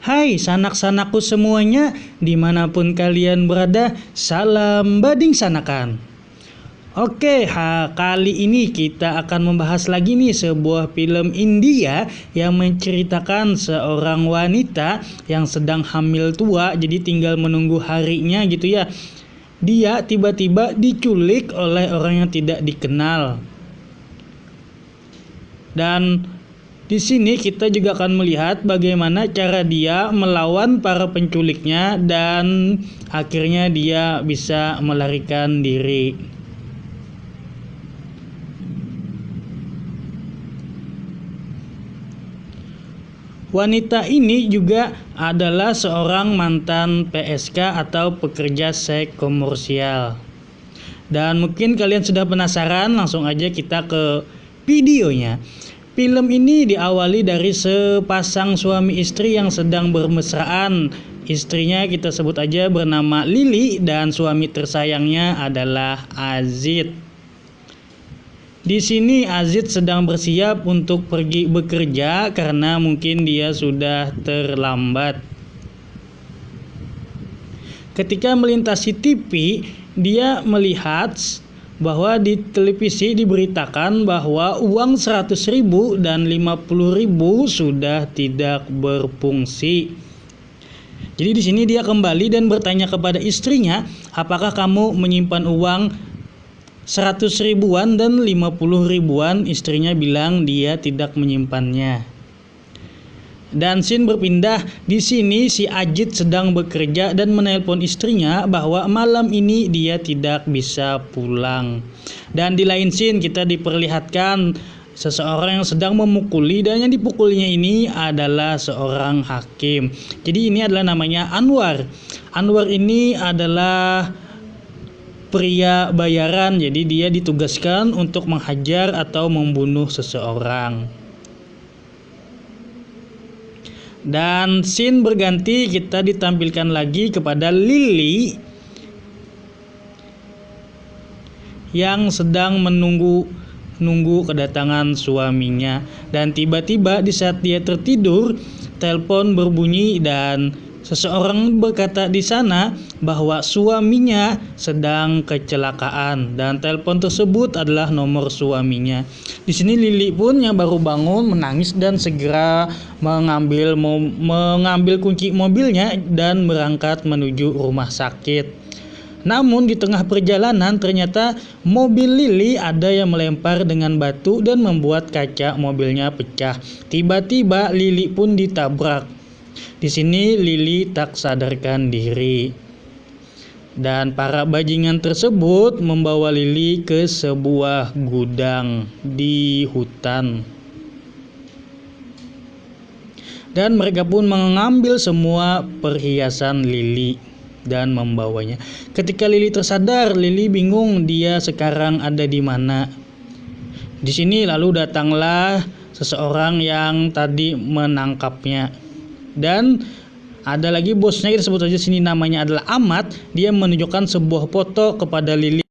Hai sanak-sanakku semuanya, dimanapun kalian berada, salam bading sanakan. Oke, kali ini kita akan membahas lagi nih sebuah film India yang menceritakan seorang wanita yang sedang hamil tua, jadi tinggal menunggu harinya gitu ya. Dia tiba-tiba diculik oleh orang yang tidak dikenal. Dan di sini kita juga akan melihat bagaimana cara dia melawan para penculiknya dan akhirnya dia bisa melarikan diri. Wanita ini juga adalah seorang mantan PSK atau pekerja seks komersial. Dan mungkin kalian sudah penasaran, langsung aja kita ke videonya. Film ini diawali dari sepasang suami istri yang sedang bermesraan. Istrinya kita sebut aja bernama Lily dan suami tersayangnya adalah Azid. Di sini Azid sedang bersiap untuk pergi bekerja karena mungkin dia sudah terlambat. Ketika melintasi TV, dia melihat bahwa di televisi diberitakan bahwa uang 100.000 dan 50.000 sudah tidak berfungsi. Jadi di sini dia kembali dan bertanya kepada istrinya, apakah kamu menyimpan uang 100.000-an dan 50.000-an? Istrinya bilang dia tidak menyimpannya. Dan scene berpindah, di sini si Ajit sedang bekerja dan menelpon istrinya bahwa malam ini dia tidak bisa pulang. Dan di lain scene kita diperlihatkan seseorang yang sedang memukuli, dan yang dipukulnya ini adalah seorang hakim. Jadi ini adalah namanya Anwar. Anwar ini adalah pria bayaran, jadi dia ditugaskan untuk menghajar atau membunuh seseorang. Dan scene berganti, kita ditampilkan lagi kepada Lily yang sedang menunggu kedatangan suaminya. Dan tiba-tiba di saat dia tertidur, telepon berbunyi dan seseorang berkata di sana bahwa suaminya sedang kecelakaan dan telepon tersebut adalah nomor suaminya. Di sini Lily pun yang baru bangun menangis dan segera mengambil kunci mobilnya dan berangkat menuju rumah sakit. Namun di tengah perjalanan ternyata mobil Lily ada yang melempar dengan batu dan membuat kaca mobilnya pecah. Tiba-tiba Lily pun ditabrak. Di sini Lily tak sadarkan diri. Dan para bajingan tersebut membawa Lily ke sebuah gudang di hutan. Dan mereka pun mengambil semua perhiasan Lily dan membawanya. Ketika Lily tersadar, Lily bingung dia sekarang ada di mana. Di sini lalu datanglah seseorang yang tadi menangkapnya. Dan ada lagi bosnya, kita sebut saja sini namanya adalah Ahmad. Dia menunjukkan sebuah foto kepada Lily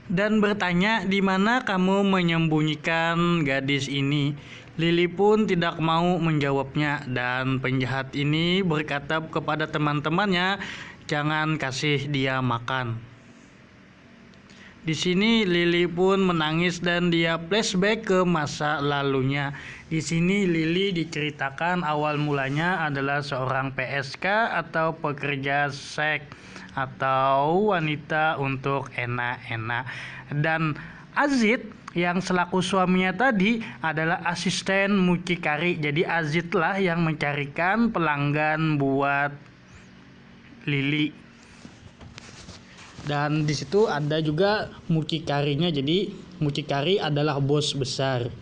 dan bertanya, di mana kamu menyembunyikan gadis ini? Lily pun tidak mau menjawabnya dan penjahat ini berkata kepada teman-temannya, jangan kasih dia makan. Di sini Lily pun menangis dan dia flashback ke masa lalunya. Di sini Lily diceritakan awal mulanya adalah seorang PSK atau pekerja seks atau wanita untuk enak-enak. Dan Azid yang selaku suaminya tadi adalah asisten mucikari. Jadi Azid lah yang mencarikan pelanggan buat Lily. Dan di situ ada juga mucikarinya, jadi mucikari adalah bos besar.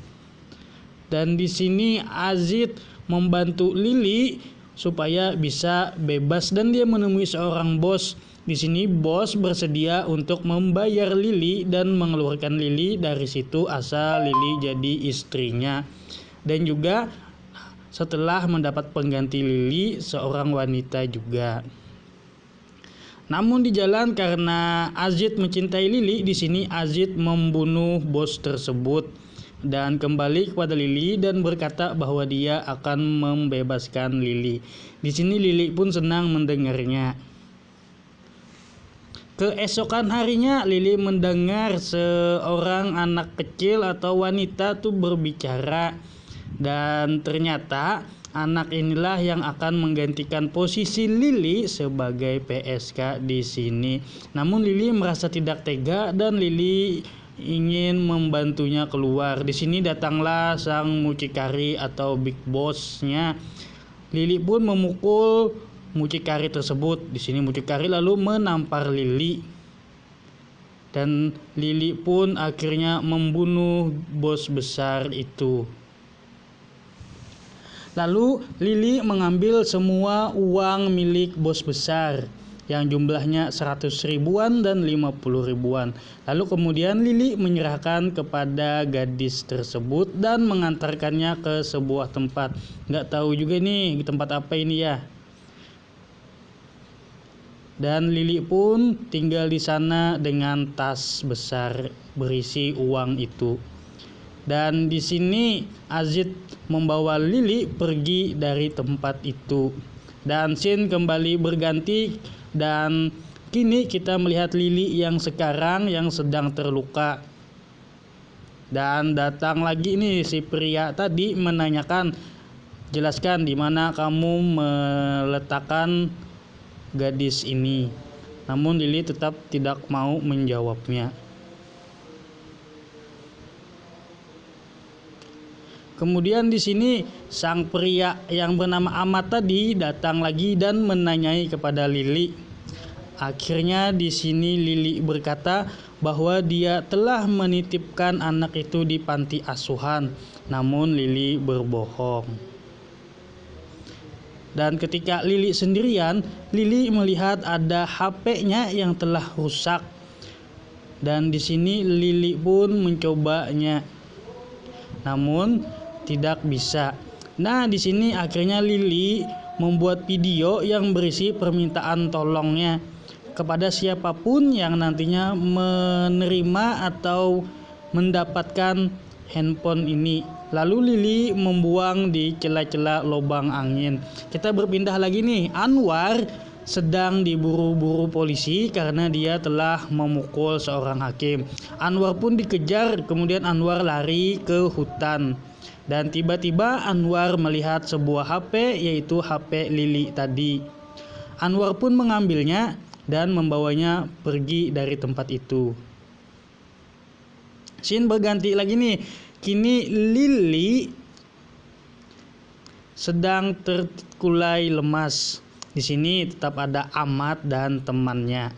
Dan di sini Azid membantu Lily supaya bisa bebas dan dia menemui seorang bos. Di sini bos bersedia untuk membayar Lily dan mengeluarkan Lily dari situ asal Lily jadi istrinya. Dan juga setelah mendapat pengganti Lily seorang wanita juga. Namun di jalan karena Azid mencintai Lily, di sini Azid membunuh bos tersebut. dan kembali kepada Lily dan berkata bahwa dia akan membebaskan Lily. Di sini Lily pun senang mendengarnya. Keesokan harinya Lily mendengar seorang anak kecil atau wanita tuh berbicara, dan ternyata anak inilah yang akan menggantikan posisi Lily sebagai PSK di sini. Namun Lily merasa tidak tega dan Lily ingin membantunya keluar. Di sini datanglah sang mucikari atau big boss-nya. Lily pun memukul mucikari tersebut. Di sini mucikari lalu menampar Lily. Dan Lily pun akhirnya membunuh bos besar itu. Lalu Lily mengambil semua uang milik bos besar yang jumlahnya 100 ribuan dan 50 ribuan. Lalu kemudian Lily menyerahkan kepada gadis tersebut dan mengantarkannya ke sebuah tempat. Nggak tahu juga nih tempat apa ini ya. Dan Lily pun tinggal di sana dengan tas besar berisi uang itu. Dan di sini Azid membawa Lily pergi dari tempat itu. Dan scene kembali berganti dan kini kita melihat Lily yang sekarang yang sedang terluka. Dan datang lagi nih si pria tadi menanyakan, jelaskan di mana kamu meletakkan gadis ini. Namun Lily tetap tidak mau menjawabnya. Kemudian di sini sang pria yang bernama Ahmad tadi datang lagi dan menanyai kepada Lily. Akhirnya di sini Lily berkata bahwa dia telah menitipkan anak itu di panti asuhan. Namun Lily berbohong. Dan ketika Lily sendirian, Lily melihat ada HP-nya yang telah rusak. Dan di sini Lily pun mencobanya. Namun tidak bisa. Nah, di sini akhirnya Lily membuat video yang berisi permintaan tolongnya kepada siapapun yang nantinya menerima atau mendapatkan handphone ini. Lalu Lily membuang di celah-celah lubang angin. Kita berpindah lagi nih. Anwar sedang diburu-buru polisi karena dia telah memukul seorang hakim. Anwar pun dikejar, kemudian Anwar lari ke hutan. Dan tiba-tiba Anwar melihat sebuah HP, yaitu HP Lily tadi. Anwar pun mengambilnya dan membawanya pergi dari tempat itu. Scene berganti lagi nih. Kini Lily sedang terkulai lemas. Di sini tetap ada Ahmad dan temannya.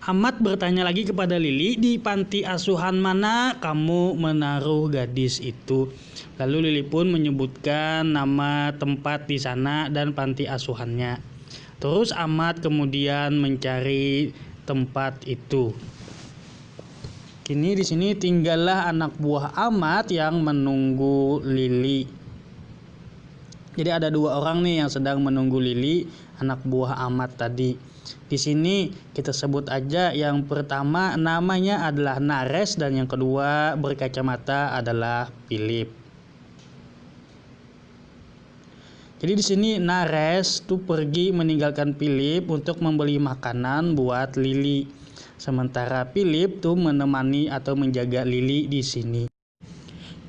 Ahmad bertanya lagi kepada Lily, di panti asuhan mana kamu menaruh gadis itu? Lalu Lily pun menyebutkan nama tempat di sana dan panti asuhannya. Terus Ahmad kemudian mencari tempat itu. Kini di sini tinggallah anak buah Ahmad yang menunggu Lily. Jadi ada dua orang nih yang sedang menunggu Lily, anak buah Ahmad tadi. Di sini kita sebut aja yang pertama namanya adalah Nares dan yang kedua berkacamata adalah Philip. Jadi di sini Nares tuh pergi meninggalkan Philip untuk membeli makanan buat Lily. Sementara Philip tuh menemani atau menjaga Lily di sini.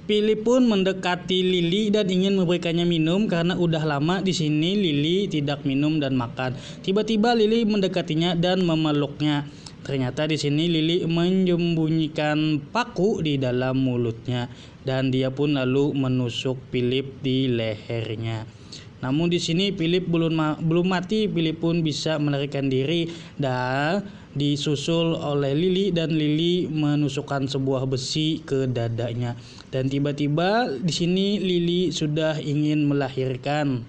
Philip pun mendekati Lily dan ingin memberikannya minum karena udah lama di sini Lily tidak minum dan makan. Tiba-tiba Lily mendekatinya dan memeluknya. Ternyata di sini Lily menyembunyikan paku di dalam mulutnya dan dia pun lalu menusuk Philip di lehernya. Namun di sini Philip belum mati. Philip pun bisa melarikan diri dan disusul oleh Lily dan Lily menusukkan sebuah besi ke dadanya. Dan tiba-tiba di sini Lily sudah ingin melahirkan.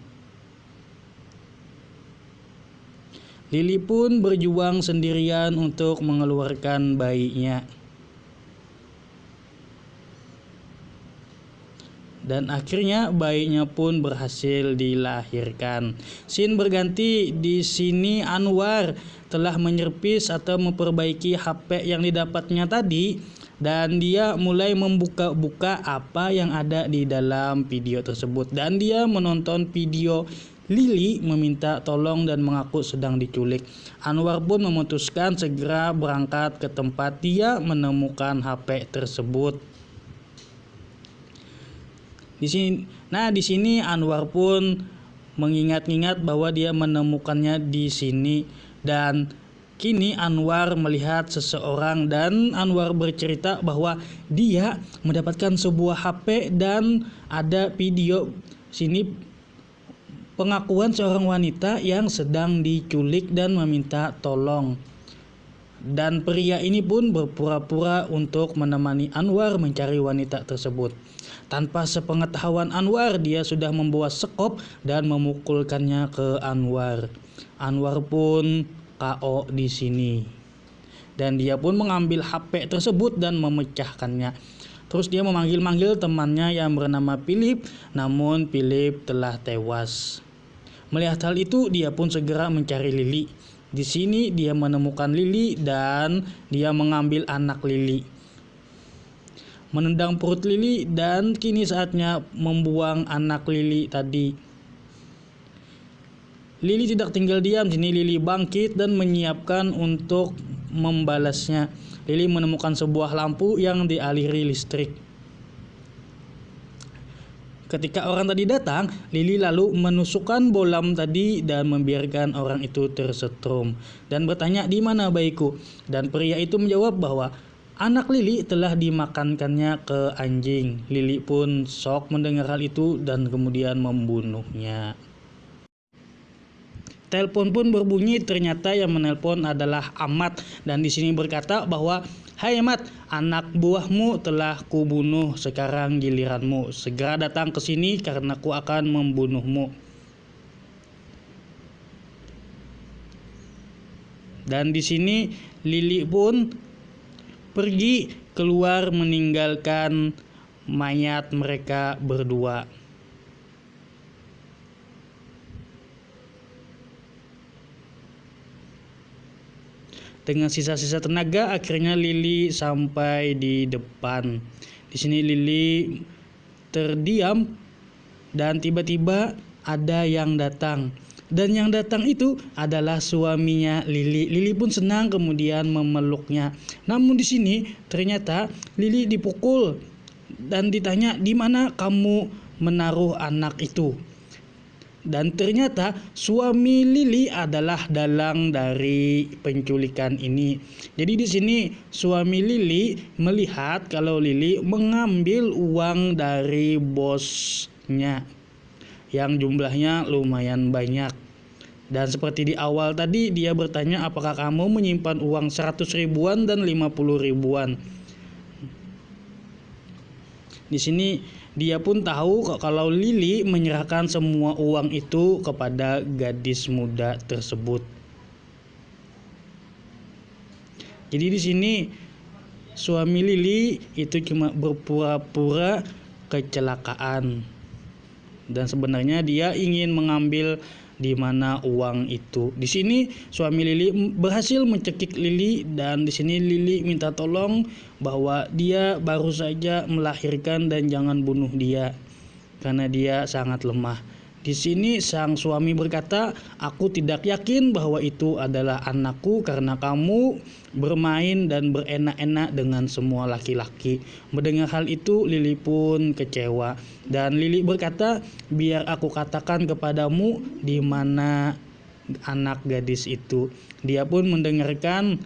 Lily pun berjuang sendirian untuk mengeluarkan bayinya. Dan akhirnya bayinya pun berhasil dilahirkan. Scene berganti, di sini Anwar telah menyervis atau memperbaiki HP yang didapatnya tadi dan dia mulai membuka-buka apa yang ada di dalam video tersebut, dan dia menonton video Lili meminta tolong dan mengaku sedang diculik. Anwar pun memutuskan segera berangkat ke tempat dia menemukan HP tersebut. Di sini Anwar pun mengingat-ingat bahwa dia menemukannya di sini, dan kini Anwar melihat seseorang dan Anwar bercerita bahwa dia mendapatkan sebuah HP dan ada video sini pengakuan seorang wanita yang sedang diculik dan meminta tolong. Dan pria ini pun berpura-pura untuk menemani Anwar mencari wanita tersebut. Tanpa sepengetahuan Anwar, dia sudah membawa sekop dan memukulkannya ke Anwar. Anwar pun KO di sini. Dan dia pun mengambil HP tersebut dan memecahkannya. Terus dia memanggil-manggil temannya yang bernama Philip, namun Philip telah tewas. Melihat hal itu, dia pun segera mencari Lili. Di sini dia menemukan Lili dan dia mengambil anak Lili, menendang perut Lili, dan kini saatnya membuang anak Lili tadi. Lili tidak tinggal diam. Sini Lili bangkit dan menyiapkan untuk membalasnya. Lili menemukan sebuah lampu yang dialiri listrik. Ketika orang tadi datang, Lili lalu menusukkan bolam tadi dan membiarkan orang itu tersetrum dan bertanya, "Di mana bayiku?" Dan pria itu menjawab bahwa anak Lili telah dimakankannya ke anjing. Lili pun shock mendengar hal itu dan kemudian membunuhnya. Telepon pun berbunyi, ternyata yang menelpon adalah Ahmad, dan di sini berkata bahwa, "Hai Ahmad, anak buahmu telah kubunuh, sekarang giliranmu. Segera datang ke sini karena ku akan membunuhmu." Dan di sini Lili pun pergi keluar meninggalkan mayat mereka berdua. Dengan sisa-sisa tenaga, akhirnya Lili sampai di depan. Di sini Lili terdiam dan tiba-tiba ada yang datang. Dan yang datang itu adalah suaminya Lili. Lili pun senang kemudian memeluknya. Namun di sini ternyata Lili dipukul dan ditanya, "Di mana kamu menaruh anak itu?" Dan ternyata suami Lili adalah dalang dari penculikan ini. Jadi di sini suami Lili melihat kalau Lili mengambil uang dari bosnya yang jumlahnya lumayan banyak. Dan seperti di awal tadi, dia bertanya, "Apakah kamu menyimpan uang 100 ribuan dan 50 ribuan?" Di sini dia pun tahu kalau Lili menyerahkan semua uang itu kepada gadis muda tersebut. Jadi di sini suami Lili itu cuma berpura-pura kecelakaan, dan sebenarnya dia ingin mengambil di mana uang itu. Di sini suami Lili berhasil mencekik Lili, dan di sini Lili minta tolong bahwa dia baru saja melahirkan dan jangan bunuh dia karena dia sangat lemah. Di sini sang suami berkata, "Aku tidak yakin bahwa itu adalah anakku karena kamu bermain dan berenak-enak dengan semua laki-laki." Mendengar hal itu, Lili pun kecewa. Dan Lili berkata, "Biar aku katakan kepadamu di mana anak gadis itu." Dia pun mendengarkan,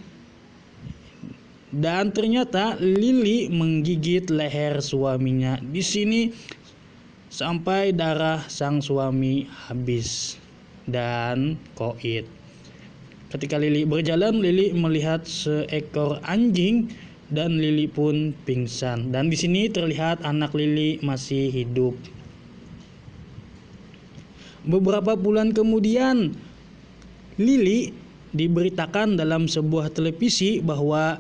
dan ternyata Lili menggigit leher suaminya. Di sini sampai darah sang suami habis dan koit. Ketika Lili berjalan, Lili melihat seekor anjing dan Lili pun pingsan. Dan di sini terlihat anak Lili masih hidup. Beberapa bulan kemudian, Lili diberitakan dalam sebuah televisi bahwa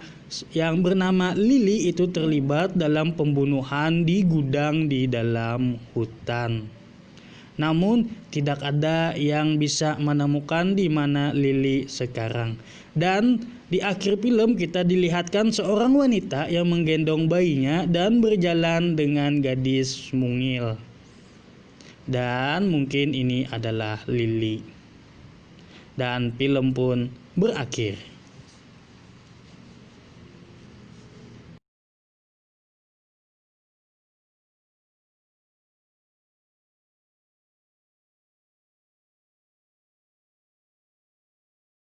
yang bernama Lili itu terlibat dalam pembunuhan di gudang di dalam hutan. Namun tidak ada yang bisa menemukan di mana Lily sekarang. Dan di akhir film kita dilihatkan seorang wanita yang menggendong bayinya dan berjalan dengan gadis mungil. Dan mungkin ini adalah Lily. Dan film pun berakhir.